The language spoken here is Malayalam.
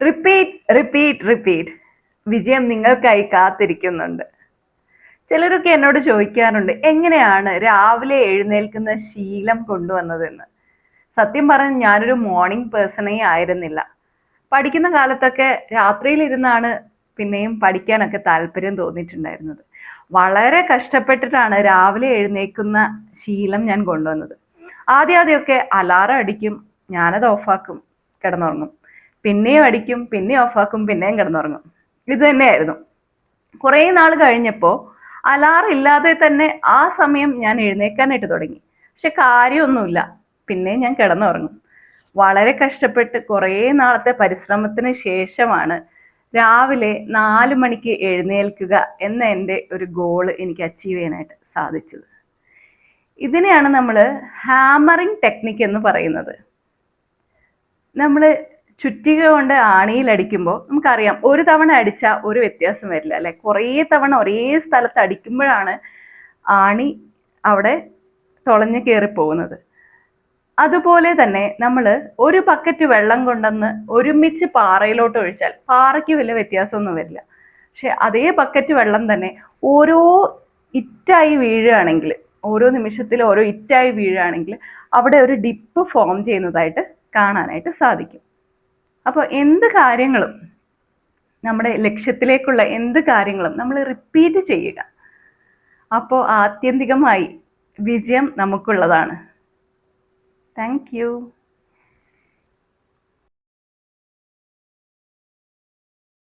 Repeat repeat repeat. വിജയം നിങ്ങൾക്കായി കാത്തിരിക്കുന്നുണ്ട്. ചിലരൊക്കെ എന്നോട് ചോദിക്കാറുണ്ട്, എങ്ങനെയാണ് രാവിലെ എഴുന്നേൽക്കുന്ന ശീലം കൊണ്ടുവന്നതെന്ന്. സത്യം പറഞ്ഞ് ഞാനൊരു മോർണിംഗ് പേഴ്സണേ ആയിരുന്നില്ല. പഠിക്കുന്ന കാലത്തൊക്കെ രാത്രിയിലിരുന്നാണ് പിന്നെയും പഠിക്കാനൊക്കെ താല്പര്യം തോന്നിയിട്ടുണ്ടായിരുന്നത്. വളരെ കഷ്ടപ്പെട്ടിട്ടാണ് രാവിലെ എഴുന്നേൽക്കുന്ന ശീലം ഞാൻ കൊണ്ടുവന്നത്. ആദ്യമൊക്കെ അലാറം അടിക്കും, ഞാനത് ഓഫാക്കും, കിടന്നുറങ്ങും. പിന്നെയും അടിക്കും, പിന്നെയും ഓഫാക്കും, പിന്നെയും കിടന്നുറങ്ങും. ഇത് തന്നെയായിരുന്നു. കുറേ നാൾ കഴിഞ്ഞപ്പോൾ അലാറം ഇല്ലാതെ തന്നെ ആ സമയം ഞാൻ എഴുന്നേൽക്കാനായിട്ട് തുടങ്ങി. പക്ഷെ കാര്യമൊന്നുമില്ല, പിന്നെ ഞാൻ കിടന്നുറങ്ങും. വളരെ കഷ്ടപ്പെട്ട് കുറേ നാളത്തെ പരിശ്രമത്തിന് ശേഷമാണ് രാവിലെ 4 മണിക്ക് എഴുന്നേൽക്കുക എന്ന എൻ്റെ ഒരു ഗോള് എനിക്ക് അച്ചീവ് ചെയ്യാനായിട്ട് സാധിച്ചത്. ഇതിനെയാണ് നമ്മൾ ഹാമറിങ് ടെക്നിക്ക് എന്ന് പറയുന്നത്. നമ്മൾ ചുറ്റിക കൊണ്ട് ആണിയിൽ അടിക്കുമ്പോൾ നമുക്കറിയാം, ഒരു തവണ അടിച്ചാൽ ഒരു വ്യത്യാസം വരില്ല അല്ലെ. കുറേ തവണ ഒരേ സ്ഥലത്ത് അടിക്കുമ്പോഴാണ് ആണി അവിടെ തുളഞ്ഞു കയറിപ്പോകുന്നത്. അതുപോലെ തന്നെ നമ്മൾ ഒരു ബക്കറ്റ് വെള്ളം കൊണ്ടുവന്ന് ഒരുമിച്ച് പാറയിലോട്ട് ഒഴിച്ചാൽ പാറയ്ക്ക് വലിയ വ്യത്യാസമൊന്നും വരില്ല. പക്ഷെ അതേ ബക്കറ്റ് വെള്ളം തന്നെ ഓരോ ഇറ്റായി വീഴുകയാണെങ്കിൽ, ഓരോ നിമിഷത്തിൽ ഓരോ ഇറ്റായി വീഴുകയാണെങ്കിൽ അവിടെ ഒരു ഡിപ്പ് ഫോം ചെയ്യുന്നതായിട്ട് കാണാനായിട്ട് സാധിക്കും. അപ്പോൾ എന്ത് കാര്യങ്ങളും, നമ്മുടെ ലക്ഷ്യത്തിലേക്കുള്ള എന്ത് കാര്യങ്ങളും നമ്മൾ റിപ്പീറ്റ് ചെയ്യുക. അപ്പോൾ ആത്യന്തികമായി വിജയം നമുക്കുള്ളതാണ്. Thank you.